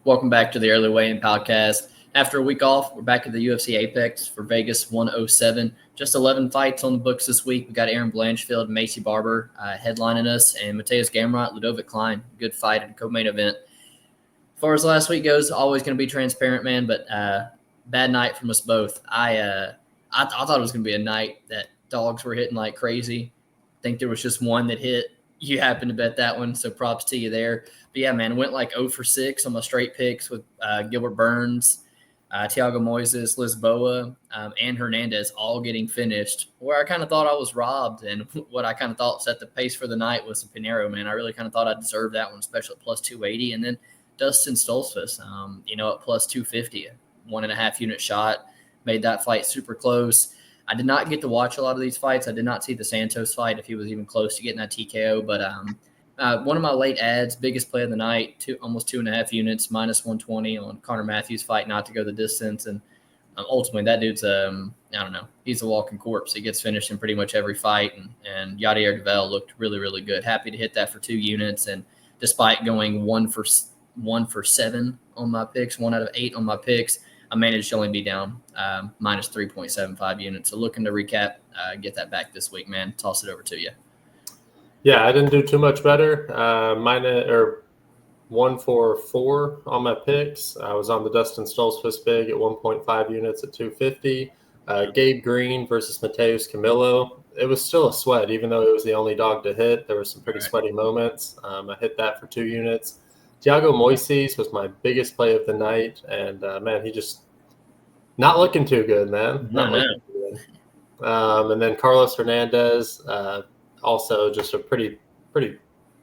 Welcome back to the Early Weigh-In podcast. After a week off, we're back at the UFC Apex for Vegas 107. Just 11 fights on the books this week. We got Erin Blanchfield, Maycee Barber headlining us, and Mateusz Gamrot, Ludovic Klein. Good fight and co-main event. As far as last week goes, always going to be transparent, man, but bad night from us both. I thought it was going to be a night that dogs were hitting like crazy. I think there was just one that hit. You happened to bet that one, so props to you there. But yeah, man, went like 0 for 6 on my straight picks with Gilbert Burns, Thiago Moises, Lisboa, and Hernandez all getting finished. Where I kind of thought I was robbed, and what I kind of thought set the pace for the night was the Pinheiro, man. I really kind of thought I deserved that one, especially at plus 280. And then Dustin Stoltzfus, at plus 250, 1.5 unit shot, made that fight super close. I did not get to watch a lot of these fights. I did not see the Santos fight if he was even close to getting that TKO. But one of my late ads, biggest play of the night, almost 2.5 units, minus 120 on Connor Matthews' fight not to go the distance. And ultimately, that dude's, he's a walking corpse. He gets finished in pretty much every fight. And Yadier Devel looked really, really good. Happy to hit that for 2 units. And despite going 1 for 7 on my picks, 1 out of 8 on my picks, I managed to only be down minus 3.75 units. So looking to recap, get that back this week, man. Toss it over to you. Yeah, I didn't do too much better. 1 for 4 on my picks. I was on the Dustin Stoltzfus big at 1.5 units at 250. Gabe Green versus Mateusz Camilo. It was still a sweat, even though it was the only dog to hit. There were some pretty sweaty moments. I hit that for 2 units. Thiago Moises was my biggest play of the night, and man, he just not looking too good, man. Looking too good. And then Carlos Hernandez, also just a pretty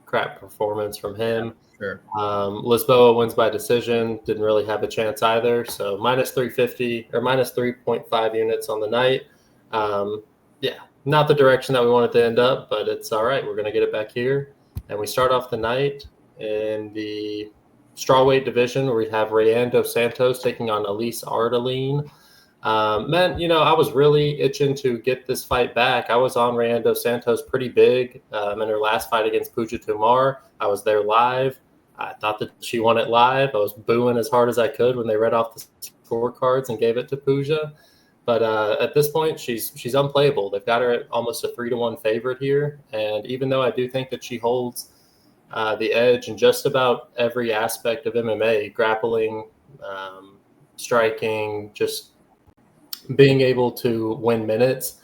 crap performance from him. Sure. Lisboa wins by decision. Didn't really have a chance either. So minus 350 or minus 3.5 units on the night. Not the direction that we wanted to end up, but it's all right. We're going to get it back here. And we start off the night in the strawweight division where we have Rayan dos Santos taking on Elise Ardeline. Man, I was really itching to get this fight back. I was on Rayan dos Santos pretty big in her last fight against Pooja Tomar. I was there live. I thought that she won it live. I was booing as hard as I could when they read off the scorecards and gave it to Pooja. But at this point, she's unplayable. They've got her at almost a 3-1 favorite here. And even though I do think that she holds the edge in just about every aspect of MMA, grappling, striking, just being able to win minutes,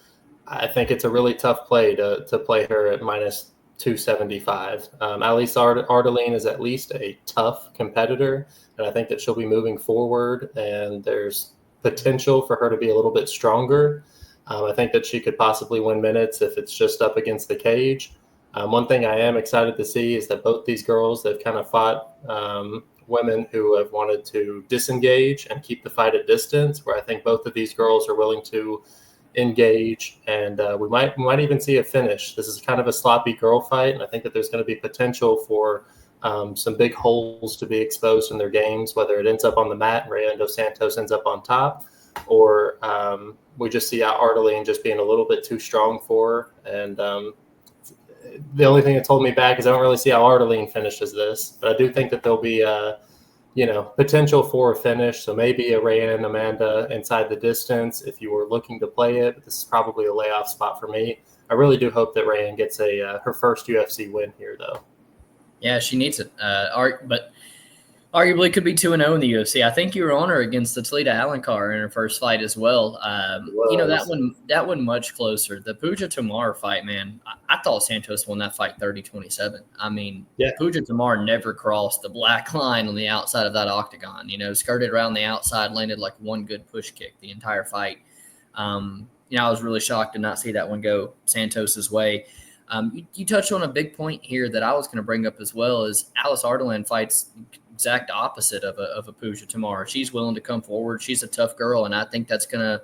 I think it's a really tough play to play her at minus 275. Elise Ardeline is at least a tough competitor, and I think that she'll be moving forward, and there's potential for her to be a little bit stronger. I think that she could possibly win minutes if it's just up against the cage. One thing I am excited to see is that both these girls, they've kind of fought women who have wanted to disengage and keep the fight at distance, where I think both of these girls are willing to engage, and we might even see a finish. This is kind of a sloppy girl fight, and I think that there's going to be potential for some big holes to be exposed in their games, whether it ends up on the mat and Rayan dos Santos ends up on top, or we just see Ardeline just being a little bit too strong for her. And the only thing that's holding me back is I don't really see how Ardeline finishes this, but I do think that there'll be potential for a finish. So maybe a Rayan Amanda inside the distance if you were looking to play it. But this is probably a layoff spot for me. I really do hope that Rayan gets her first UFC win here, though. Yeah, she needs it. But arguably could be 2-0 in the UFC. I think you were on her against the Talita Alencar in her first fight as well. That one much closer. The Pooja Tomar fight, man, I thought Santos won that fight 30-27. I mean, Pooja Tomar never crossed the black line on the outside of that octagon. Skirted around the outside, landed like one good push kick the entire fight. I was really shocked to not see that one go Santos's way. You touched on a big point here that I was going to bring up as well, is Alice Ardeline fights exact opposite of a Pooja Tomar. She's willing to come forward. She's a tough girl, and I think that's gonna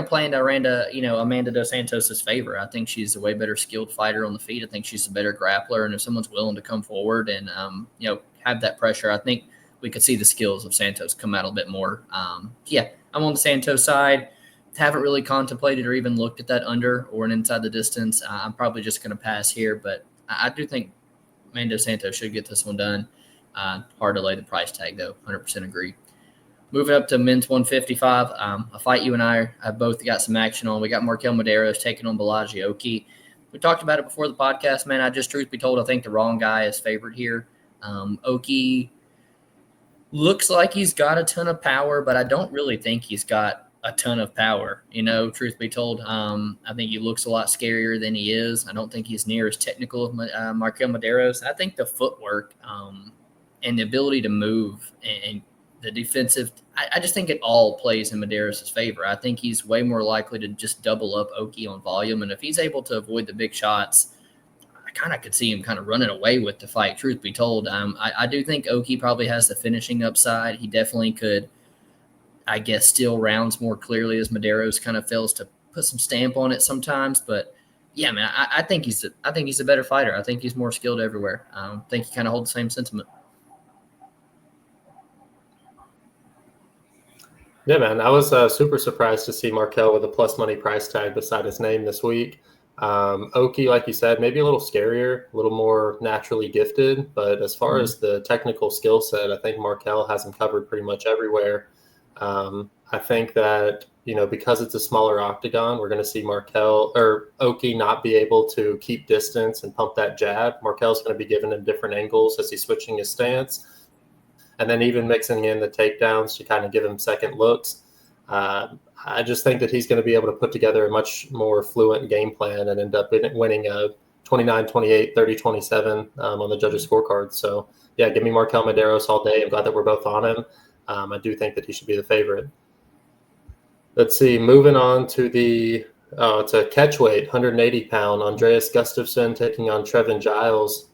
play into Amanda dos Santos's favor. I think she's a way better skilled fighter on the feet. I think she's a better grappler, and if someone's willing to come forward and have that pressure, I think we could see the skills of Santos come out a bit more. I'm on the Santos side. Haven't really contemplated or even looked at that under or an inside the distance. I'm probably just going to pass here, but I do think Amanda Santos should get this one done. Hard to lay the price tag, though. 100% agree. Moving up to men's 155, a fight you and I have both got some action on. We got Markel Medeiros taking on Balaji Oki. We talked about it before the podcast, man. I just, truth be told, I think the wrong guy is favored here. Oki looks like he's got a ton of power, but I don't really think he's got a ton of power. Truth be told, I think he looks a lot scarier than he is. I don't think he's near as technical as Markel Medeiros. I think the footwork and the ability to move and the defensive, I just think it all plays in Medeiros' favor. I think he's way more likely to just double up Oki on volume. And if he's able to avoid the big shots, I kind of could see him kind of running away with the fight, truth be told. I do think Oki probably has the finishing upside. He definitely could, I guess, steal rounds more clearly as Medeiros kind of fails to put some stamp on it sometimes. But yeah, man, I think he's a better fighter. I think he's more skilled everywhere. I think he kind of holds the same sentiment. Yeah, man, I was super surprised to see Markel with a plus money price tag beside his name this week. Oki, like you said, maybe a little scarier, a little more naturally gifted. But as far as the technical skill set, I think Markel has him covered pretty much everywhere. I think that, because it's a smaller octagon, we're going to see Oki not be able to keep distance and pump that jab. Markel's going to be giving him different angles as he's switching his stance. And then even mixing in the takedowns to kind of give him second looks. I just think that he's going to be able to put together a much more fluent game plan and end up winning a 29-28, 30-27 on the judges' scorecard. So, yeah, give me Markel Medeiros all day. I'm glad that we're both on him. I do think that he should be the favorite. Let's see. Moving on to it's a catchweight, 180 pound, Andreas Gustafsson taking on Trevin Giles.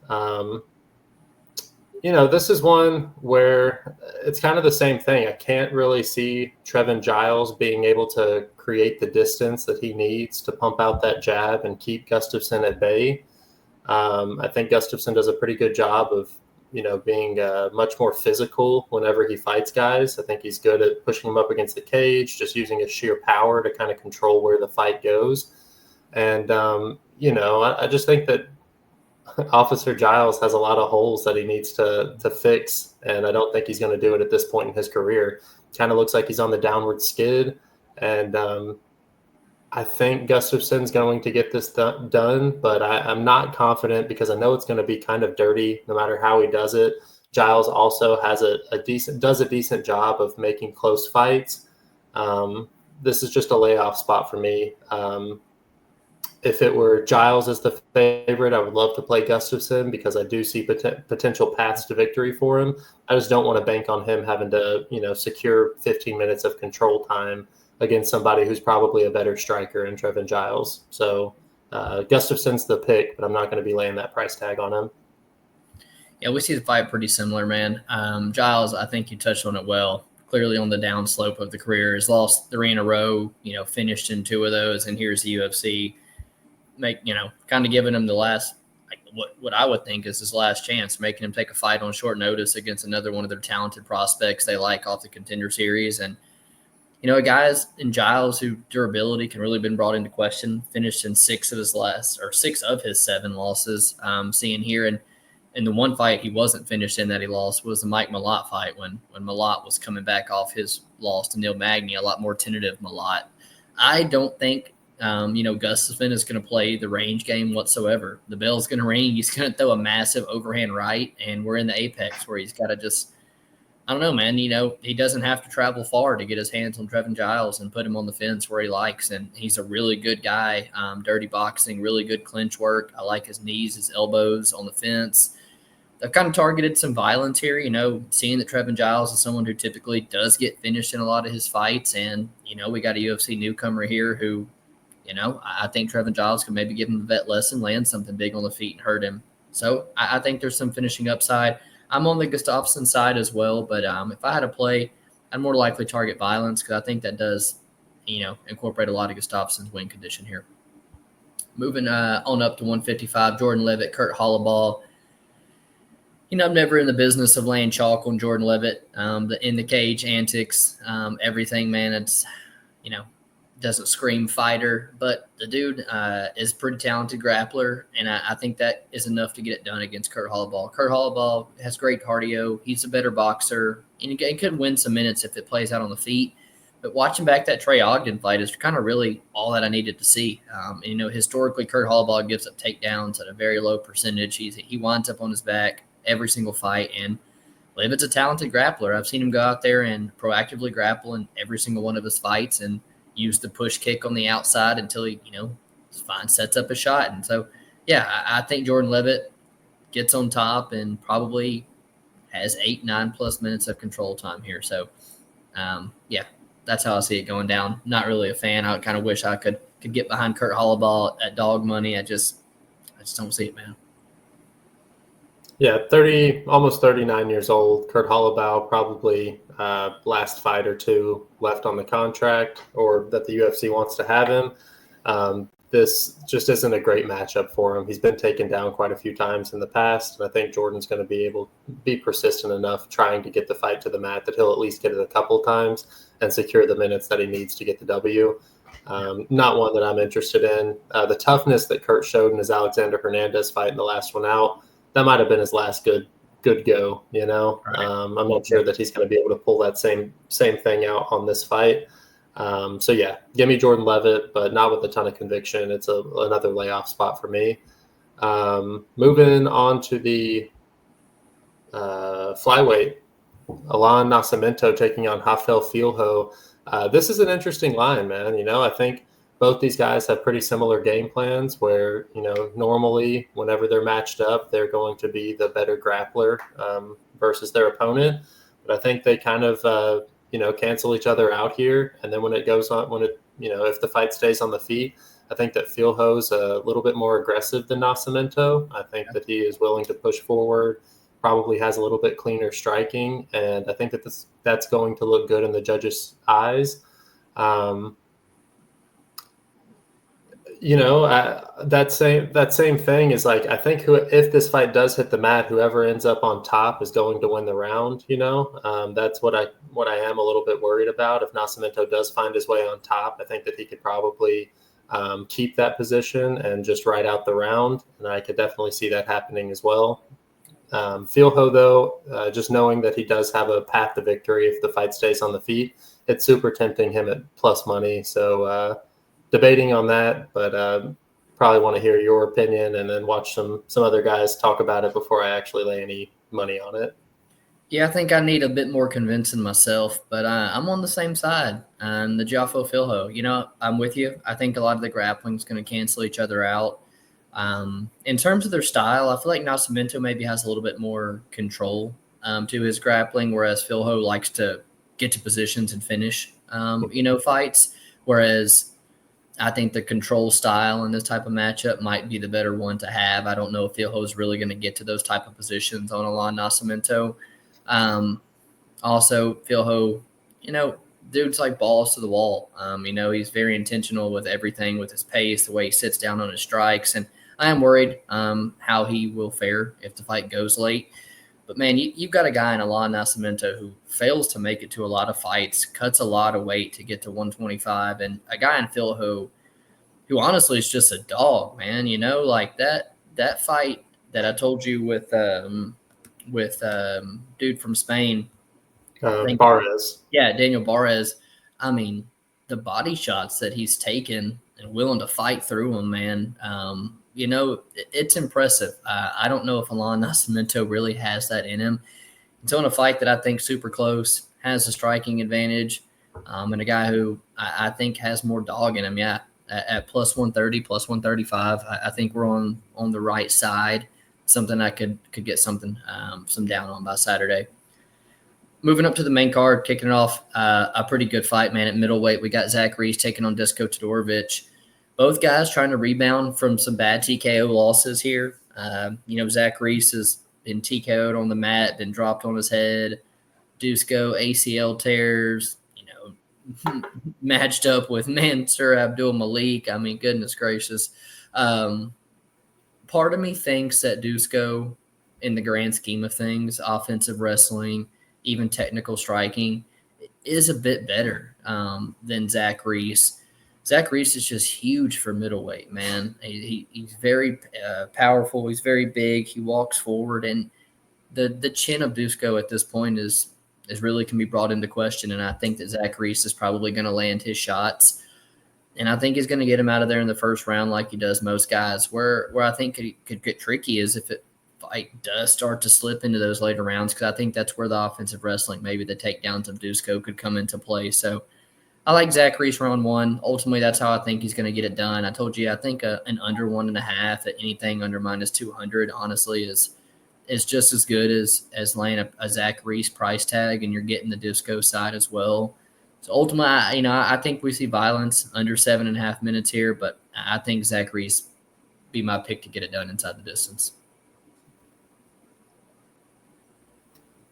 This is one where it's kind of the same thing. I can't really see Trevin Giles being able to create the distance that he needs to pump out that jab and keep Gustafsson at bay. I think Gustafsson does a pretty good job of, being much more physical whenever he fights guys. I think he's good at pushing them up against the cage, just using his sheer power to kind of control where the fight goes. And, I just think that Officer Giles has a lot of holes that he needs to fix, and I don't think he's going to do it at this point in his career. Kind of looks like he's on the downward skid, and I think Gustafsson's going to get this done, but I'm not confident because I know it's going to be kind of dirty no matter how he does it. Giles also has a decent job of making close fights. This is just a layoff spot for me. If it were Giles as the favorite, I would love to play Gustafsson because I do see potential paths to victory for him. I just don't want to bank on him having to, secure 15 minutes of control time against somebody who's probably a better striker in Trevin Giles. So Gustafsson's the pick, but I'm not going to be laying that price tag on him. Yeah, we see the fight pretty similar, man. Giles, I think you touched on it well. Clearly on the downslope of the career, has lost 3 in a row, finished in 2 of those, and here's the UFC. Kind of giving him the last, what I would think is his last chance, making him take a fight on short notice against another one of their talented prospects they like off the Contender Series. And, guys in Giles who durability can really been brought into question, finished in 6 of his 7 losses. Seeing here in the one fight he wasn't finished in that he lost was the Mike Malott fight when Malott was coming back off his loss to Neil Magny, a lot more tentative Malott. I don't think Gustafsson is going to play the range game whatsoever. The bell's going to ring. He's going to throw a massive overhand right, and we're in the apex where he's got to just, I don't know, man. He doesn't have to travel far to get his hands on Trevin Giles and put him on the fence where he likes, and he's a really good guy. Dirty boxing, really good clinch work. I like his knees, his elbows on the fence. I've kind of targeted some violence here, seeing that Trevin Giles is someone who typically does get finished in a lot of his fights, and, we got a UFC newcomer here who – I think Trevin Giles can maybe give him a vet lesson, land something big on the feet and hurt him. So I think there's some finishing upside. I'm on the Gustafsson side as well, but if I had to play, I'd more likely target violence because I think that does, incorporate a lot of Gustafsson's win condition here. Moving on up to 155, Jordan Levitt, Kurt Hollaball. I'm never in the business of laying chalk on Jordan Levitt. The in the cage antics, everything, man. It's, doesn't scream fighter, but the dude is a pretty talented grappler, and I think that is enough to get it done against Kurt Holloway. Kurt Holloway has great cardio. He's a better boxer, and he could win some minutes if it plays out on the feet. But watching back that Trey Ogden fight is kind of really all that I needed to see. Historically, Kurt Holloway gives up takedowns at a very low percentage. He winds up on his back every single fight, and Levitt's a talented grappler. I've seen him go out there and proactively grapple in every single one of his fights and use the push kick on the outside until he, sets up a shot. And so, yeah, I think Jordan Levitt gets on top and probably has 8-9+ minutes of control time here. So, that's how I see it going down. Not really a fan. I kind of wish I could get behind Kurt Holloway at dog money. I just don't see it, man. Yeah, almost 39 years old. Kurt Holloway, probably last fight or two left on the contract, or that the UFC wants to have him. This just isn't a great matchup for him. He's been taken down quite a few times in the past, and I think Jordan's going to be persistent enough trying to get the fight to the mat that he'll at least get it a couple times and secure the minutes that he needs to get the W. Not one that I'm interested in. The toughness that Kurt showed in his Alexander Hernandez fight in the last one out, that might have been his last good go, Right. I'm not sure that he's going to be able to pull that same thing out on this fight. Give me Jordan Levitt, but not with a ton of conviction. It's another layoff spot for me. Moving on to the flyweight, Alan Nascimento taking on Rafael Filho. This is an interesting line, man. I think both these guys have pretty similar game plans where, normally whenever they're matched up, they're going to be the better grappler versus their opponent. But I think they kind of, cancel each other out here. And then when it goes on, if the fight stays on the feet, I think that Filho's a little bit more aggressive than Nascimento. I think that he is willing to push forward, probably has a little bit cleaner striking. And I think that that's going to look good in the judges' eyes. That same thing is like, I think if this fight does hit the mat, whoever ends up on top is going to win the round. That's what I am a little bit worried about. If Nascimento does find his way on top, I think that he could probably keep that position and just ride out the round. And I could definitely see that happening as well. Filho, though, just knowing that he does have a path to victory if the fight stays on the feet, it's super tempting him at plus money. So, debating on that, but probably want to hear your opinion and then watch some other guys talk about it before I actually lay any money on it. Yeah, I think I need a bit more convincing myself, but I'm on the same side. The Joffo Filho, I'm with you. I think a lot of the grappling is going to cancel each other out. In terms of their style, I feel like Nascimento maybe has a little bit more control to his grappling, whereas Filho likes to get to positions and finish, fights, whereas I think the control style in this type of matchup might be the better one to have. I don't know if Filho is really going to get to those type of positions on Alan Nascimento. Also, Filho, dude's like balls to the wall. He's very intentional with everything, with his pace, the way he sits down on his strikes. And I am worried how he will fare if the fight goes late. But, man, you've got a guy in Alan Nascimento who fails to make it to a lot of fights, cuts a lot of weight to get to 125, and a guy in Filho who honestly is just a dog, man. Like that fight that I told you with dude from Spain. Barres. Yeah, Daniel Barres. I mean, the body shots that he's taken and willing to fight through them, man. It's impressive. I don't know if Alan Nascimento really has that in him. It's on a fight that I think super close, has a striking advantage, and a guy who I think has more dog in him. Yeah, at plus 130, plus 135, I think we're on the right side. Something I could get some down on by Saturday. Moving up to the main card, kicking it off, a pretty good fight, man. At middleweight, we got Zach Reese taking on Disco Todorovic. Both guys trying to rebound from some bad TKO losses here. Zach Reese has been TKO'd on the mat, been dropped on his head. Dusko ACL tears, matched up with Mansur Abdul Malik. I mean, goodness gracious. Part of me thinks that Dusko, in the grand scheme of things, offensive wrestling, even technical striking, is a bit better than Zach Reese. Zach Reese is just huge for middleweight, man. He's very powerful. He's very big. He walks forward, and the chin of Dusko at this point is really can be brought into question. And I think that Zach Reese is probably going to land his shots. And I think he's going to get him out of there in the first round like he does most guys. Where I think it could get tricky is if it fight does start to slip into those later rounds, because I think that's where the offensive wrestling, maybe the takedowns of Dusko could come into play. So I like Zach Reese round one. Ultimately, that's how I think he's going to get it done. I told you I think an under 1.5 at anything under minus 200, honestly, is just as good as laying a Zach Reese price tag, and you're getting the Dusko side as well. So ultimately, I think we see violence under 7.5 minutes here, but I think Zach Reese be my pick to get it done inside the distance.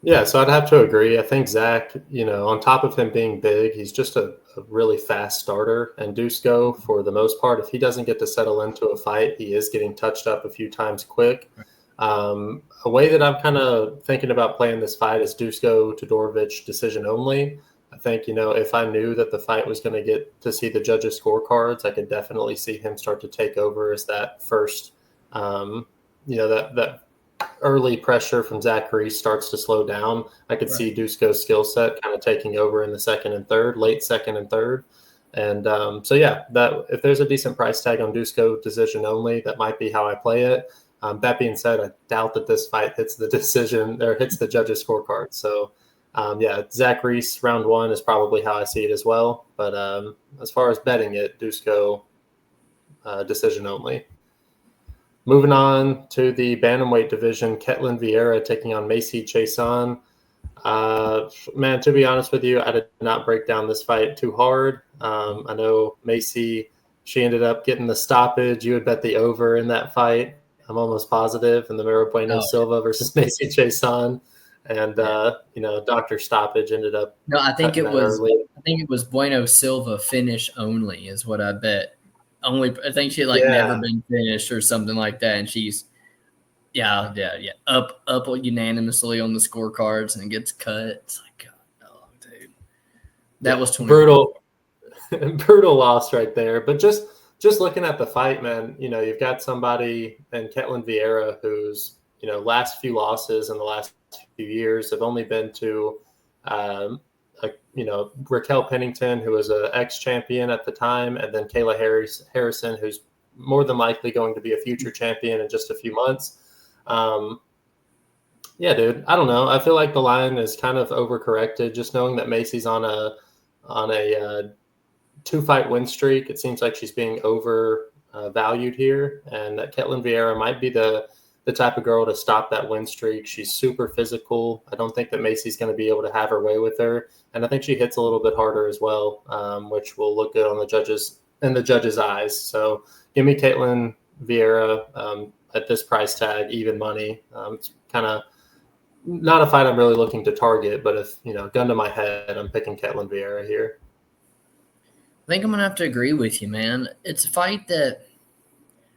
Yeah, so I'd have to agree. I think Zach, on top of him being big, he's just a really fast starter. And Dusko, for the most part, if he doesn't get to settle into a fight, he is getting touched up a few times quick. A way that I'm kind of thinking about playing this fight is Dusko Todorovic decision only. I think, if I knew that the fight was going to get to see the judges' scorecards, I could definitely see him start to take over as that first, that early pressure from Zach Reese starts to slow down. I could see Dusko's skill set kind of taking over in the second and third, late second and third. And that if there's a decent price tag on Dusko decision only, that might be how I play it. That being said, I doubt that this fight hits the decision or hits the judges' scorecard. So, Zach Reese round one is probably how I see it as well. But as far as betting it, Dusko decision only. Moving on to the bantamweight division, Ketlin Vieira taking on Maycee Chiasson. Man, to be honest with you, I did not break down this fight too hard. I know Maycee, she ended up getting the stoppage. You would bet the over in that fight. I'm almost positive. In the Mero Bueno Silva versus Maycee Chiasson. And Dr. Stoppage ended up. No, I think it was Bueno Silva finish only is what I bet. I think she had never been finished or something like that, and she's up unanimously on the scorecards and gets cut. It's like, oh, dude, that was brutal loss right there. But just looking at the fight, man, you've got somebody in Ketlin Vieira who's last few losses in the last few years have only been to Raquel Pennington, who was an ex-champion at the time, and then Kayla Harrison, who's more than likely going to be a future champion in just a few months. Dude, I don't know. I feel like the line is kind of overcorrected. Just knowing that Maycee's on a 2-fight win streak, it seems like she's being valued here, and that Ketlin Vieira might be the type of girl to stop that win streak. She's super physical. I don't think that Maycee's going to be able to have her way with her. And I think she hits a little bit harder as well, which will look good on the judges' eyes. So give me Ketlin Vieira at this price tag, even money. It's kind of not a fight I'm really looking to target, but if, gun to my head, I'm picking Ketlin Vieira here. I think I'm going to have to agree with you, man. It's a fight that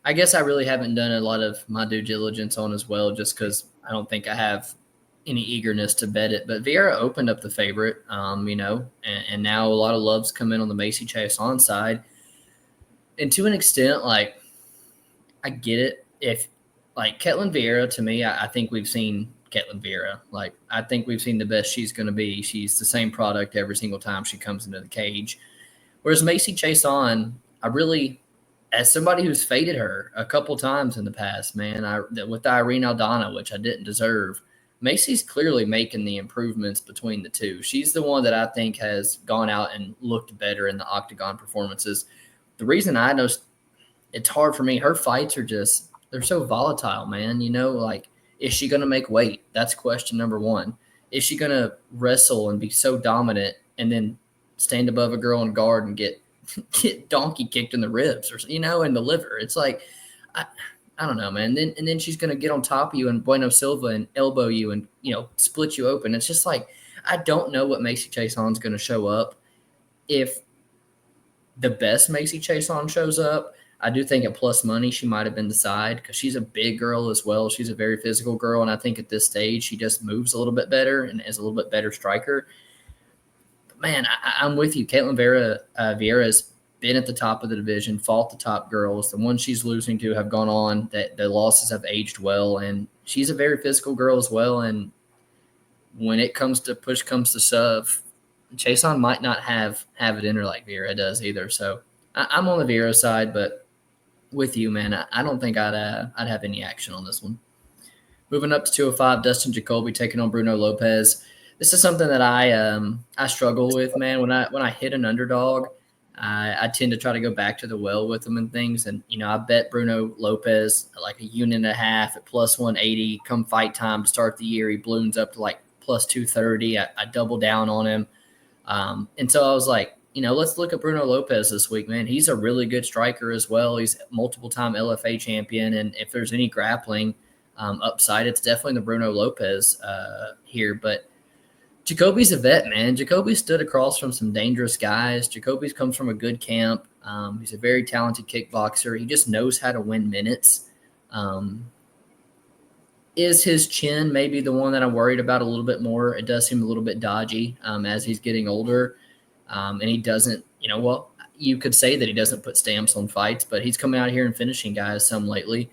I guess I really haven't done a lot of my due diligence on as well, just because I don't think I have any eagerness to bet it. But Vieira opened up the favorite, and now a lot of love's come in on the Maycee Chiasson side. And to an extent, I get it. If, Ketlin Vieira, to me, I think we've seen Ketlin Vieira. I think we've seen the best she's going to be. She's the same product every single time she comes into the cage. Whereas Maycee Chiasson, as somebody who's faded her a couple times in the past, man, with Irene Aldana, which I didn't deserve, Maycee's clearly making the improvements between the two. She's the one that I think has gone out and looked better in the octagon performances. The reason I know it's hard for me, her fights are they're so volatile, man. Is she going to make weight? That's question number one. Is she going to wrestle and be so dominant and then stand above a girl and guard and get donkey kicked in the ribs or in the liver? It's I don't know, man. And then she's gonna get on top of you and Bueno Silva and elbow you and split you open. It's just I don't know what Maycee Chiasson's gonna show up. If the best Maycee Chiasson shows up, I do think at plus money she might have been the side because she's a big girl as well. She's a very physical girl, and I think at this stage she just moves a little bit better and is a little bit better striker. Man, I'm with you. Ketlin Vieira is been at the top of the division, fought the top girls. The ones she's losing to have gone on, that the losses have aged well, and she's a very physical girl as well. And when it comes to push comes to shove, Chason might not have it in her like Vera does either. So I'm on the Vera side, but with you, man, I don't think I'd have any action on this one. Moving up to 205, Dustin Jacoby taking on Bruno Lopez. This is something that I struggle with, man. When I hit an underdog, I tend to try to go back to the well with them and things. And, I bet Bruno Lopez like a unit and a half at plus 180. Come fight time to start the year, he balloons up to like plus 230. I double down on him. And so I was like, let's look at Bruno Lopez this week, man. He's a really good striker as well. He's multiple-time LFA champion. And if there's any grappling upside, it's definitely the Bruno Lopez here. But Jacoby's a vet, man. Jacoby stood across from some dangerous guys. Jacoby comes from a good camp. He's a very talented kickboxer. He just knows how to win minutes. Is his chin maybe the one that I'm worried about a little bit more? It does seem a little bit dodgy as he's getting older. And he doesn't, you could say that he doesn't put stamps on fights, but he's coming out here and finishing guys some lately.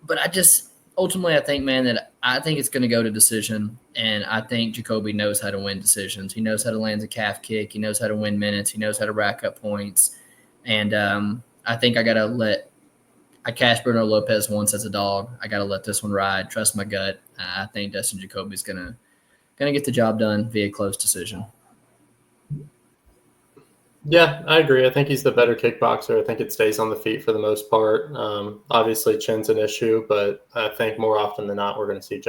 But ultimately, I think, man, that I think it's going to go to decision, and I think Jacoby knows how to win decisions. He knows how to land a calf kick. He knows how to win minutes. He knows how to rack up points. And I think I cashed Bruno Lopez once as a dog. I got to let this one ride. Trust my gut. I think Dustin Jacoby's gonna get the job done via close decision. Yeah, I agree. I think he's the better kickboxer. I think it stays on the feet for the most part. Obviously, chin's an issue, but I think more often than not, we're going to see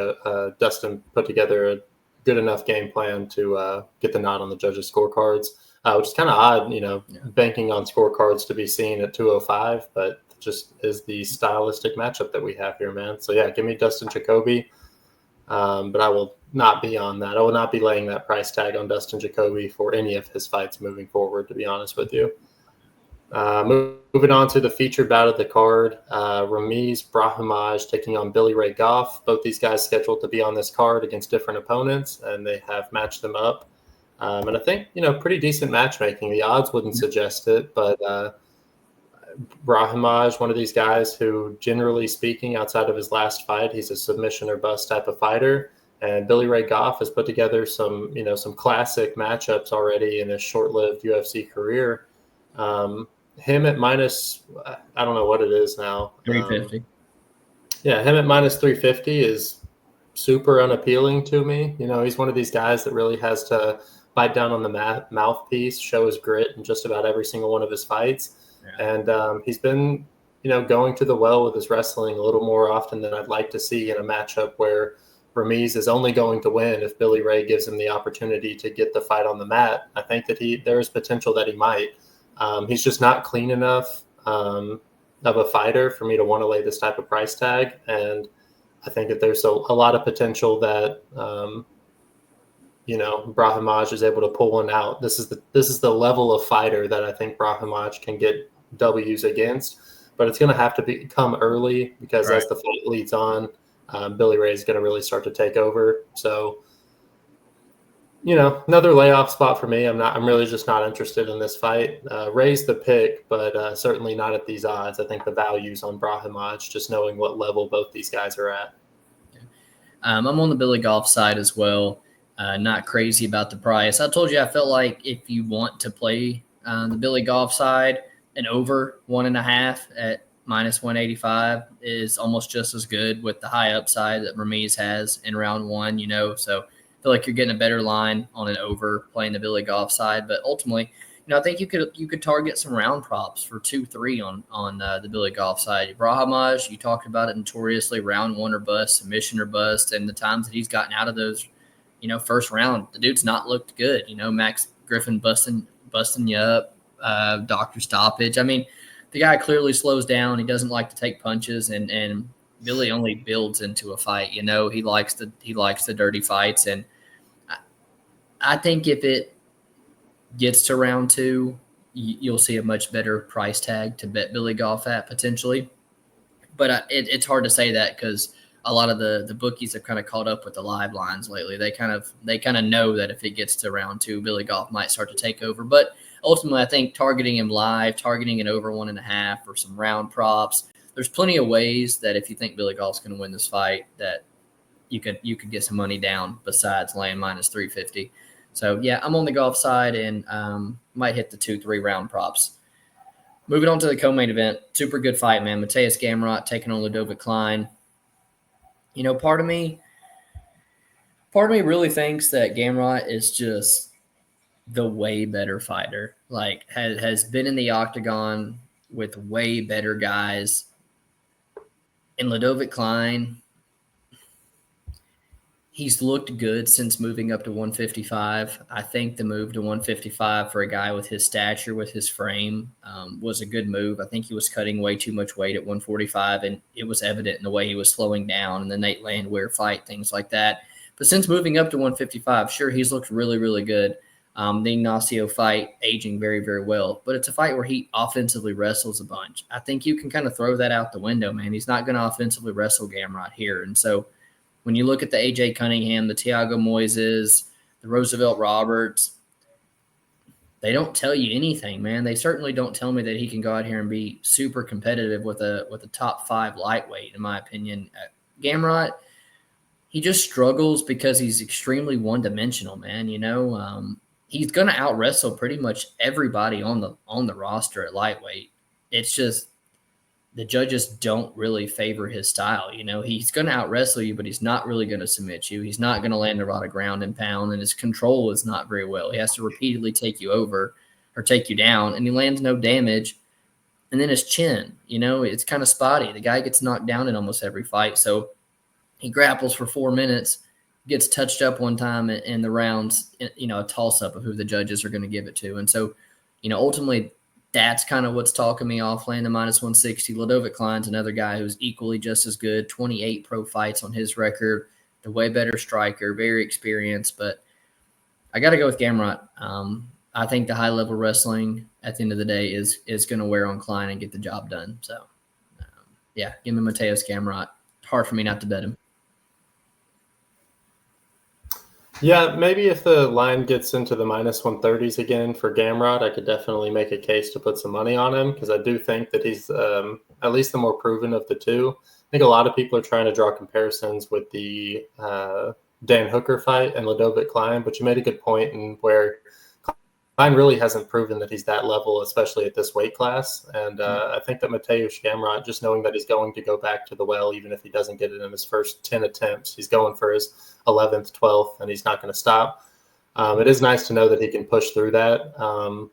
Dustin put together a good enough game plan to get the nod on the judges' scorecards, which is kind of odd, banking on scorecards to be seen at 205, but just is the stylistic matchup that we have here, man. So, yeah, give me Dustin Jacoby. But I will not be on that. I will not be laying that price tag on Dustin Jacoby for any of his fights moving forward, to be honest with you. Moving on to the featured bout of the card, Ramiz Brahimaj taking on Billy Ray Goff. Both these guys scheduled to be on this card against different opponents, and they have matched them up. And I think, pretty decent matchmaking. The odds wouldn't suggest it, but Brahimaj, one of these guys who, generally speaking, outside of his last fight, he's a submission or bust type of fighter. And Billy Ray Goff has put together some classic matchups already in his short-lived UFC career. Him at minus, I don't know what it is now. 350. Him at minus 350 is super unappealing to me. He's one of these guys that really has to bite down on the mouthpiece, show his grit in just about every single one of his fights. Yeah. And he's been, going to the well with his wrestling a little more often than I'd like to see in a matchup where Ramiz is only going to win if Billy Ray gives him the opportunity to get the fight on the mat. I think that there is potential that he might. He's just not clean enough of a fighter for me to want to lay this type of price tag. And I think that there's a lot of potential that, Brahimaj is able to pull one out. This is the level of fighter that I think Brahimaj can get W's against, but it's going to have to come early because as the fight leads on, Billy Ray is going to really start to take over. So, another layoff spot for me. I'm really just not interested in this fight. Ray's the pick, but certainly not at these odds. I think the value's on Brahimaj, just knowing what level both these guys are at. I'm on the Billy Goff side as well. Not crazy about the price. I told you I felt like if you want to play the Billy Goff side, an over 1.5 at minus 185 is almost just as good with the high upside that Ramiz has in round one, So I feel like you're getting a better line on an over playing the Billy Goff side. But ultimately, I think you could target some round props for 2-3 on the Billy Goff side. Brahimaj, you talked about it notoriously, round one or bust, submission or bust, and the times that he's gotten out of those, first round, the dude's not looked good. Max Griffin busting you up, doctor stoppage. I mean, the guy clearly slows down. He doesn't like to take punches, and Billy only builds into a fight. He likes the dirty fights, and I think if it gets to round two, you'll see a much better price tag to bet Billy Goff at potentially. But it's hard to say that because a lot of the bookies have kind of caught up with the live lines lately. They kind of know that if it gets to round two, Billy Goff might start to take over. But ultimately, I think targeting him live, targeting it over 1.5 or some round props. There's plenty of ways that if you think Billy Goff's going to win this fight, that you could get some money down besides laying minus 350. So yeah, I'm on the Goff side and might hit the 2-3 round props. Moving on to the co-main event, super good fight, man. Mateusz Gamrot taking on Ludovic Klein. You know, part of me really thinks that Gamrot is just the way better fighter. Like has been in the octagon with way better guys. And Ludovic Klein, he's looked good since moving up to 155. I think the move to 155 for a guy with his stature, with his frame, was a good move. I think he was cutting way too much weight at 145, and it was evident in the way he was slowing down in the Nate Landwehr fight, things like that. But since moving up to 155, sure, he's looked really, really good. The Ignacio fight, aging very, very well. But it's a fight where he offensively wrestles a bunch. I think you can kind of throw that out the window, man. He's not going to offensively wrestle Gamrot here. And so when you look at the A.J. Cunningham, the Thiago Moises, the Roosevelt Roberts, they don't tell you anything, man. They certainly don't tell me that he can go out here and be super competitive with a top 5 lightweight, in my opinion. Gamrot, he just struggles because he's extremely one-dimensional, man. You know, he's going to out-wrestle pretty much everybody on the roster at lightweight. It's just the judges don't really favor his style. You know, he's going to out-wrestle you, but he's not really going to submit you. He's not going to land a lot of ground and pound, and his control is not very well. He has to repeatedly take you over or take you down, and he lands no damage. And then his chin, you know, it's kind of spotty. The guy gets knocked down in almost every fight. So he grapples for 4 minutes, gets touched up one time in the rounds, you know, a toss-up of who the judges are going to give it to. And so, you know, ultimately that's kind of what's talking me off, landing minus 160. Ludovic Klein's another guy who's equally just as good, 28 pro fights on his record, the way better striker, very experienced. But I got to go with Gamrot. I think the high-level wrestling at the end of the day is going to wear on Klein and get the job done. So, yeah, give me Mateusz Gamrot. Hard for me not to bet him. Yeah, maybe if the line gets into the minus 130s again for Gamrot, I could definitely make a case to put some money on him because I do think that he's at least the more proven of the two. I think a lot of people are trying to draw comparisons with the Dan Hooker fight and Ludovic Klein, but you made a good point in where Klein really hasn't proven that he's that level, especially at this weight class. And I think that Mateusz Gamrot, just knowing that he's going to go back to the well, even if he doesn't get it in his first 10 attempts, he's going for his 11th, 12th, and he's not going to stop. It is nice to know that he can push through that.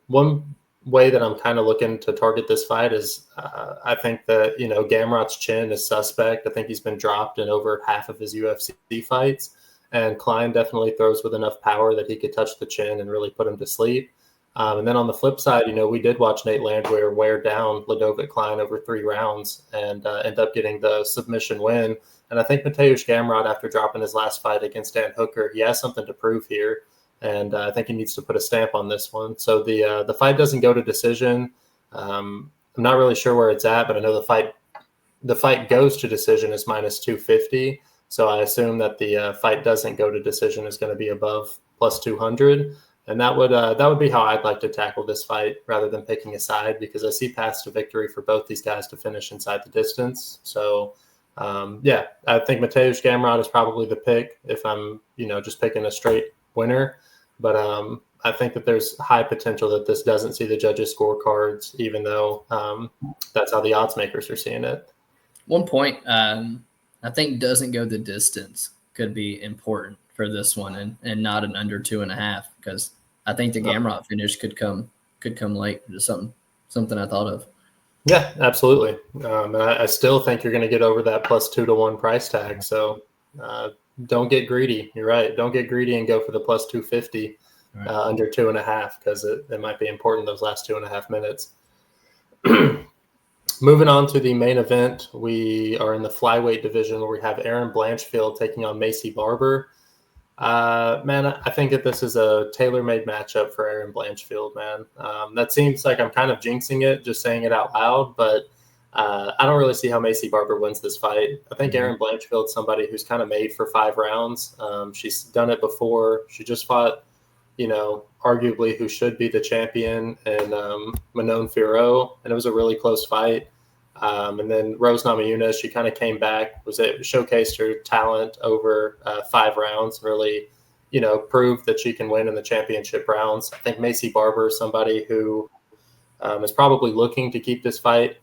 One way that I'm kind of looking to target this fight is I think that, you know, Gamrot's chin is suspect. I think he's been dropped in over half of his UFC fights. And Klein definitely throws with enough power that he could touch the chin and really put him to sleep. And then on the flip side, you know, we did watch Nate Landwehr wear down Ludovic Klein over 3 rounds and end up getting the submission win. And I think Mateusz Gamrot, after dropping his last fight against Dan Hooker, he has something to prove here. And I think he needs to put a stamp on this one. So the fight doesn't go to decision. I'm not really sure where it's at, but I know the fight goes to decision is minus 250. So I assume that the fight doesn't go to decision is going to be above plus 200. And that would be how I'd like to tackle this fight rather than picking a side, because I see paths to victory for both these guys to finish inside the distance. So, yeah, I think Mateusz Gamrot is probably the pick if I'm, you know, just picking a straight winner. But I think that there's high potential that this doesn't see the judges' scorecards, even though that's how the odds makers are seeing it. One point, I think doesn't go the distance could be important for this one and not an under 2.5, because I think the Gamrot finish could come late. Just something I thought of. Yeah, absolutely. And I still think you're going to get over that plus 2 to 1 price tag. So don't get greedy. You're right. Don't get greedy and go for the plus 250 under 2.5, because it might be important those last 2.5 minutes. Moving on to the main event, we are in the flyweight division where we have Erin Blanchfield taking on Maycee Barber. Man, I think that this is a tailor-made matchup for Erin Blanchfield, man. That seems like I'm kind of jinxing it, just saying it out loud, but I don't really see how Maycee Barber wins this fight. I think Erin Blanchfield's somebody who's kind of made for 5 rounds. She's done it before. She just fought arguably who should be the champion, and Manon Fiorot, and it was a really close fight. And then Rose Namajunas, she kind of came back, showcased her talent over 5 rounds, really, proved that she can win in the championship rounds. I think Maycee Barber is somebody who is probably looking to keep this fight,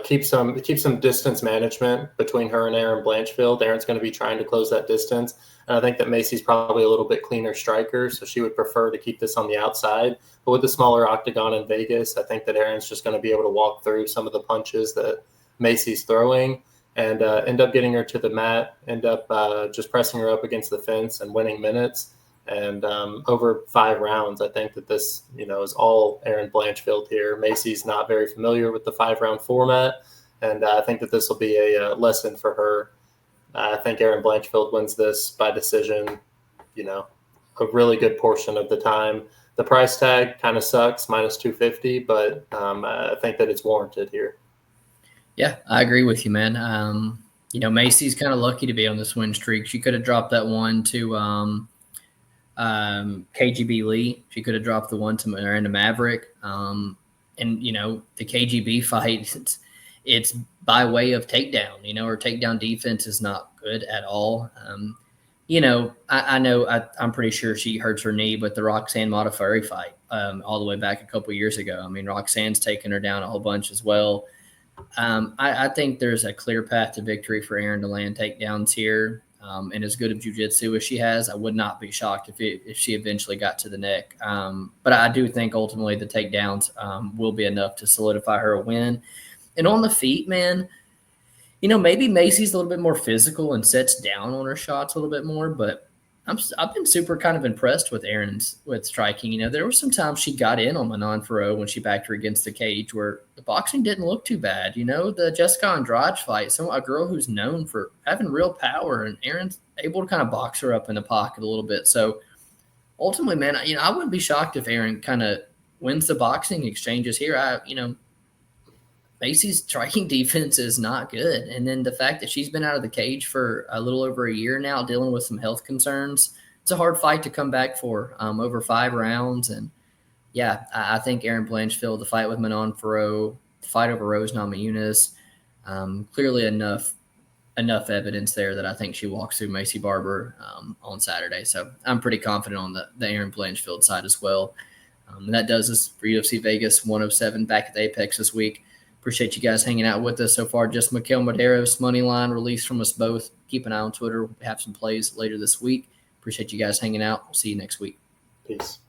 keep some distance management between her and Erin Blanchfield. Erin's going to be trying to close that distance. And I think that Maycee's probably a little bit cleaner striker, so she would prefer to keep this on the outside. But with the smaller octagon in Vegas, I think that Erin's just going to be able to walk through some of the punches that Maycee's throwing and end up getting her to the mat, end up just pressing her up against the fence and winning minutes. And over 5 rounds, I think that this, is all Erin Blanchfield here. Maycee's not very familiar with the 5-round format, and I think that this will be a lesson for her. I think Erin Blanchfield wins this by decision, a really good portion of the time. The price tag kind of sucks, -250, but I think that it's warranted here. Yeah, I agree with you, man. Maycee's kind of lucky to be on this win streak. She could have dropped that one to KGB Lee. She could have dropped the one to Miranda Maverick. And the KGB fight, it's by way of takedown. Her takedown defense is not good at all. I'm pretty sure she hurts her knee, but the Roxanne Modafferi fight all the way back a couple years ago. I mean, Roxanne's taken her down a whole bunch as well. I think there's a clear path to victory for Erin to land takedowns here. And as good of jiu-jitsu as she has, I would not be shocked if she eventually got to the neck. But I do think ultimately the takedowns will be enough to solidify her a win. And on the feet, man, maybe Maycee's a little bit more physical and sets down on her shots a little bit more, but I've been super kind of impressed with Erin's striking. There were some times she got in on Manon Fiorot when she backed her against the cage where the boxing didn't look too bad. The Jessica Andrade fight, a girl who's known for having real power, and Erin's able to kind of box her up in the pocket a little bit. So ultimately, man, I wouldn't be shocked if Erin kind of wins the boxing exchanges here. Maycee's striking defense is not good. And then the fact that she's been out of the cage for a little over a year now, dealing with some health concerns, it's a hard fight to come back for over 5 rounds. And, yeah, I think Erin Blanchfield, the fight with Manon Fiorot, the fight over Rose Namajunas, clearly enough evidence there that I think she walks through Maycee Barber on Saturday. So I'm pretty confident on the Erin Blanchfield side as well. And that does us for UFC Vegas 107 back at the Apex this week. Appreciate you guys hanging out with us so far. Just Mikael Medeiros money line released from us both. Keep an eye on Twitter. We have some plays later this week. Appreciate you guys hanging out. We'll see you next week. Peace.